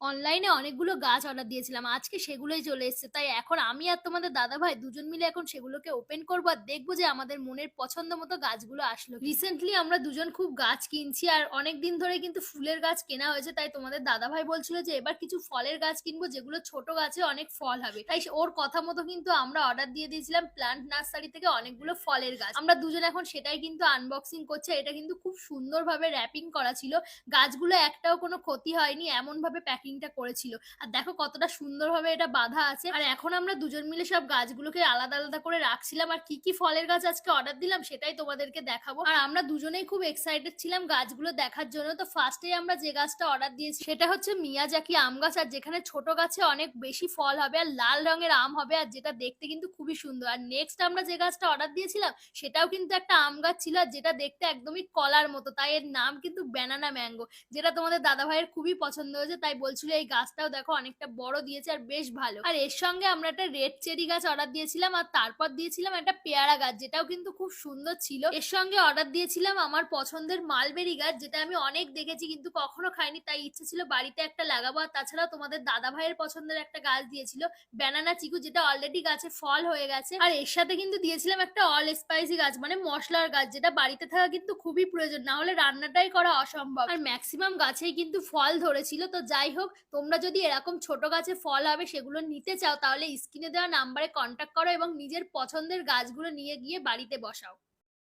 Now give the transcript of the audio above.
অনলাইনে অনেকগুলো গাছ অর্ডার দিয়েছিলাম। আজকে সেগুলোই চলে এসেছে। তাই এখন আমি আর তোমাদের দাদাভাই দুজন মিলে এখন সেগুলোকে ওপেন করব আর দেখব যে আমাদের মনের পছন্দ মতো গাছগুলো আসলো কিনা। রিসেন্টলি আমরা দুজন খুব গাছ কিনছি আর অনেকদিন ধরে কিন্তু ফুলের গাছ কেনা হয়েছে। তাই তোমাদের দাদাভাই বলছিল যে এবার কিছু ফলের গাছ কিনবো যেগুলো ছোট গাছে অনেক ফল হবে। তাই ওর কথা মতো কিন্তু আমরা অর্ডার দিয়ে দিয়েছিলাম প্লান্ট নার্সারি থেকে অনেকগুলো ফলের গাছ। আমরা দুজন এখন সেটাই কিন্তু আনবক্সিং করছি। এটা কিন্তু খুব সুন্দরভাবে র‍্যাপিং করা ছিল। গাছগুলো একটাও কোনো ক্ষতি হয়নি এমনভাবে প্যাকিংটা করেছিল। আর দেখো কতটা সুন্দরভাবে এটা বাঁধা আছে। আর এখন আমরা দুজন মিলে সব গাছগুলোকে আলাদা, আলাদা করে রাখছিলাম। আর কি, কি ফলের গাছ আজকে অর্ডার দিলাম সেটাই তোমাদেরকে দেখাবো। আর আমরা দুজনেই খুব এক্সাইটেড ছিলাম গাছগুলো দেখার জন্য। তো ফার্স্টেই আমরা যে গাছটা অর্ডার দিয়েছি সেটা হচ্ছে মিয়াজাকি আম গাছ। আর যেখানে ছোট গাছে অনেক বেশি ফল হবে আর লাল রঙের আম হবে আর যেটা দেখতে কিন্তু খুবই সুন্দর। আর নেক্সট আমরা যে গাছটা অর্ডার দিয়েছিলাম সেটাও কিন্তু একটা আম গাছ ছিল আর যেটা দেখতে একদমই কলার মতো। তাই এর নাম কিন্তু ব্যানানা ম্যাঙ্গো। যেটা তোমাদের দাদা ভাইয়ের খুবই পছন্দ হয়েছে। তাই বলছিল এই গাছটাও দেখো অনেকটা বড় দিয়েছে আর বেশ ভালো। আর এর সঙ্গে আমরা একটা রেড চেরি গাছ অর্ডার দিয়েছিলাম আর তারপর দিয়েছিলাম একটা পেয়ারা গাছ যেটাও কিন্তু খুব সুন্দর ছিল। এর সঙ্গে অর্ডার দিয়েছিলাম আমার পছন্দের মালবেরি গাছ যেটা আমি অনেক দেখেছি কিন্তু কখনো খাইনি। তাই ইচ্ছে ছিল বাড়িতে একটা লাগাবো। আর তাছাড়াও তোমাদের দাদা ভাইয়ের পছন্দের একটা গাছ দিয়েছিল ব্যানানা চিকু যেটা অলরেডি গাছে ফল হয়ে গেছে। আর এর সাথে কিন্তু দিয়েছিলাম একটা অল স্পাইসি গাছ মানে মশলার গাছ যেটা বাড়িতে থাকা কিন্তু খুবই প্রয়োজন, না হলে রান্নাটাই করা অসম্ভব। আর ম্যাক্সিমাম গাছেই কিন্তু ফল ধরেছিল। তো যাই হোক, তোমরা যদি এরকম ছোট গাছে ফল হবে সেগুলো নিতে চাও তাহলে স্ক্রিনে দেওয়া নাম্বারে কন্ট্যাক্ট করো এবং নিজের পছন্দের গাছগুলো নিয়ে গিয়ে বাড়িতে বসাও।